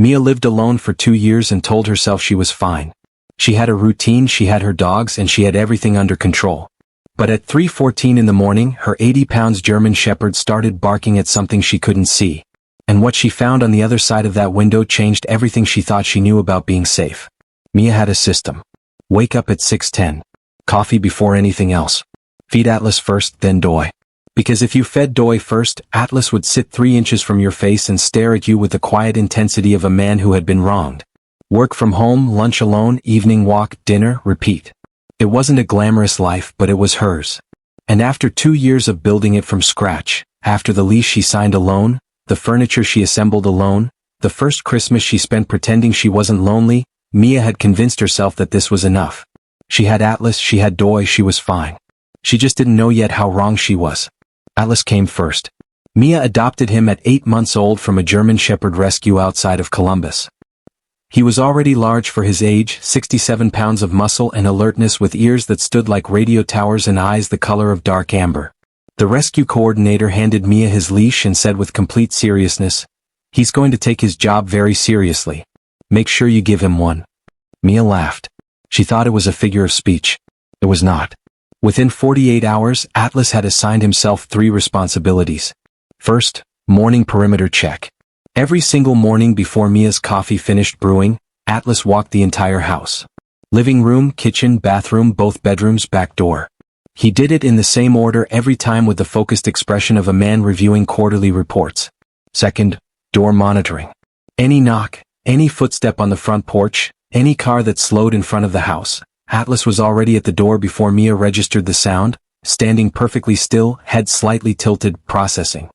Mia lived alone for 2 years and told herself she was fine. She had a routine, she had her dogs, and she had everything under control. But at 3:14 in the morning, her 80-pound German Shepherd started barking at something she couldn't see. And what she found on the other side of that window changed everything she thought she knew about being safe. Mia had a system. Wake up at 6:10. Coffee before anything else. Feed Atlas first, then Doi. Because if you fed Doi first, Atlas would sit 3 inches from your face and stare at you with the quiet intensity of a man who had been wronged. Work from home, lunch alone, evening walk, dinner, repeat. It wasn't a glamorous life, but it was hers. And after 2 years of building it from scratch, after the lease she signed alone, the furniture she assembled alone, the first Christmas she spent pretending she wasn't lonely, Mia had convinced herself that this was enough. She had Atlas, she had Doi, she was fine. She just didn't know yet how wrong she was. Atlas came first. Mia adopted him at 8 months old from a German Shepherd rescue outside of Columbus. He was already large for his age, 67 pounds of muscle and alertness with ears that stood like radio towers and eyes the color of dark amber. The rescue coordinator handed Mia his leash and said with complete seriousness, "He's going to take his job very seriously. Make sure you give him one." Mia laughed. She thought it was a figure of speech. It was not. Within 48 hours, Atlas had assigned himself 3 responsibilities. First, morning perimeter check. Every single morning before Mia's coffee finished brewing, Atlas walked the entire house. Living room, kitchen, bathroom, both bedrooms, back door. He did it in the same order every time with the focused expression of a man reviewing quarterly reports. Second, door monitoring. Any knock, any footstep on the front porch, any car that slowed in front of the house, Atlas was already at the door before Mia registered the sound, standing perfectly still, head slightly tilted, processing.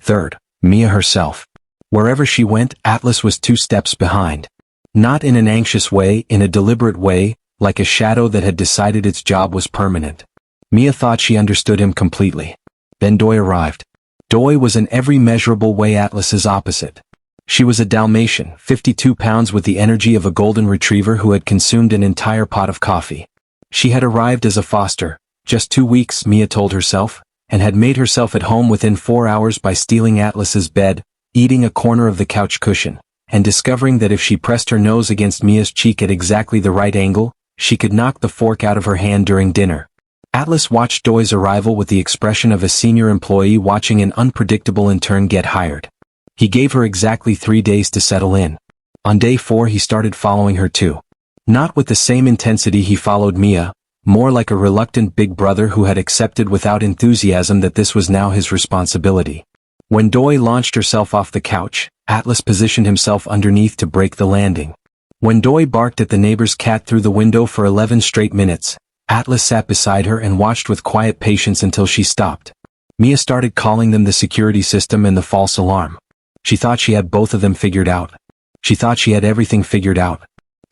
Third, Mia herself. Wherever she went, Atlas was 2 steps behind. Not in an anxious way, in a deliberate way, like a shadow that had decided its job was permanent. Mia thought she understood him completely. Then Doi arrived. Doi was in every measurable way Atlas's opposite. She was a Dalmatian, 52 pounds with the energy of a golden retriever who had consumed an entire pot of coffee. She had arrived as a foster, just 2 weeks, Mia told herself, and had made herself at home within 4 hours by stealing Atlas's bed, eating a corner of the couch cushion, and discovering that if she pressed her nose against Mia's cheek at exactly the right angle, she could knock the fork out of her hand during dinner. Atlas watched Doi's arrival with the expression of a senior employee watching an unpredictable intern get hired. He gave her exactly 3 days to settle in. On day 4 he started following her too. Not with the same intensity he followed Mia, more like a reluctant big brother who had accepted without enthusiasm that this was now his responsibility. When Doi launched herself off the couch, Atlas positioned himself underneath to break the landing. When Doi barked at the neighbor's cat through the window for 11 straight minutes, Atlas sat beside her and watched with quiet patience until she stopped. Mia started calling them the security system and the false alarm. She thought she had both of them figured out. She thought she had everything figured out.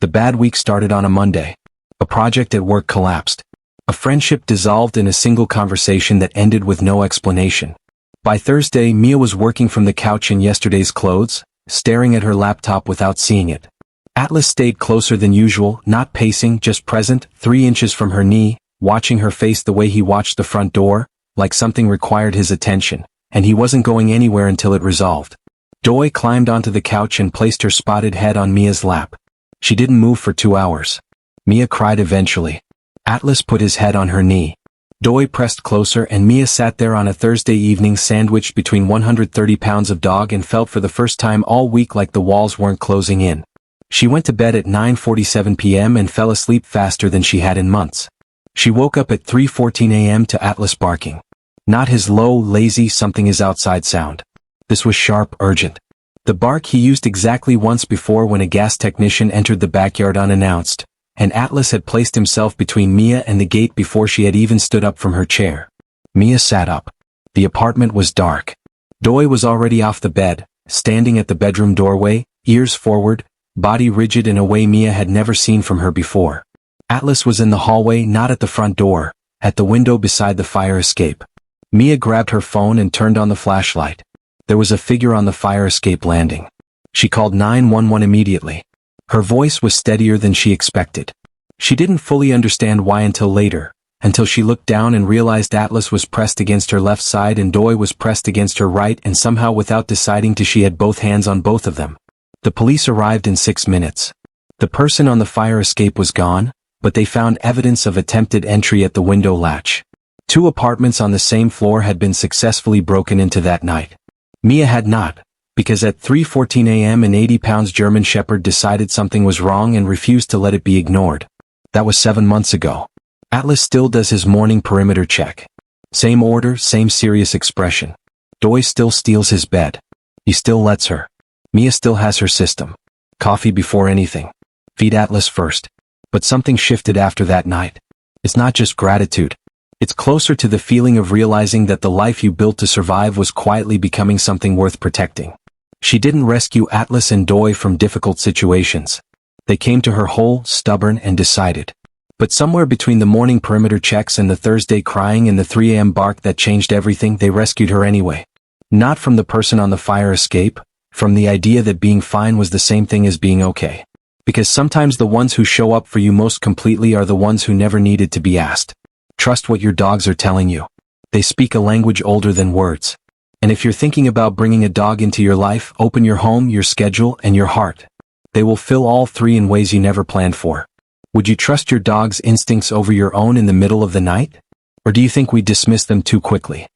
The bad week started on a Monday. A project at work collapsed. A friendship dissolved in a single conversation that ended with no explanation. By Thursday, Mia was working from the couch in yesterday's clothes, staring at her laptop without seeing it. Atlas stayed closer than usual, not pacing, just present, 3 inches from her knee, watching her face the way he watched the front door, like something required his attention, and he wasn't going anywhere until it resolved. Doi climbed onto the couch and placed her spotted head on Mia's lap. She didn't move for 2 hours. Mia cried eventually. Atlas put his head on her knee. Doi pressed closer and Mia sat there on a Thursday evening sandwiched between 130 pounds of dog and felt for the first time all week like the walls weren't closing in. She went to bed at 9:47 p.m. and fell asleep faster than she had in months. She woke up at 3:14 a.m. to Atlas barking. Not his low, lazy something is outside sound. This was sharp, urgent. The bark he used exactly once before when a gas technician entered the backyard unannounced, and Atlas had placed himself between Mia and the gate before she had even stood up from her chair. Mia sat up. The apartment was dark. Doi was already off the bed, standing at the bedroom doorway, ears forward, body rigid in a way Mia had never seen from her before. Atlas was in the hallway, not at the front door, at the window beside the fire escape. Mia grabbed her phone and turned on the flashlight. There was a figure on the fire escape landing. She called 911 immediately. Her voice was steadier than she expected. She didn't fully understand why until later, until she looked down and realized Atlas was pressed against her left side and Doi was pressed against her right, and somehow without deciding to she had both hands on both of them. The police arrived in 6 minutes. The person on the fire escape was gone, but they found evidence of attempted entry at the window latch. 2 apartments on the same floor had been successfully broken into that night. Mia had not, because at 3:14 a.m. an 80-pound German Shepherd decided something was wrong and refused to let it be ignored. That was 7 months ago. Atlas still does his morning perimeter check. Same order, same serious expression. Doi still steals his bed. He still lets her. Mia still has her system. Coffee before anything. Feed Atlas first. But something shifted after that night. It's not just gratitude. It's closer to the feeling of realizing that the life you built to survive was quietly becoming something worth protecting. She didn't rescue Atlas and Doi from difficult situations. They came to her whole, stubborn, and decided. But somewhere between the morning perimeter checks and the Thursday crying and the 3 a.m. bark that changed everything, they rescued her anyway. Not from the person on the fire escape, from the idea that being fine was the same thing as being okay. Because sometimes the ones who show up for you most completely are the ones who never needed to be asked. Trust what your dogs are telling you. They speak a language older than words. And if you're thinking about bringing a dog into your life, open your home, your schedule, and your heart. They will fill all 3 in ways you never planned for. Would you trust your dog's instincts over your own in the middle of the night? Or do you think we dismiss them too quickly?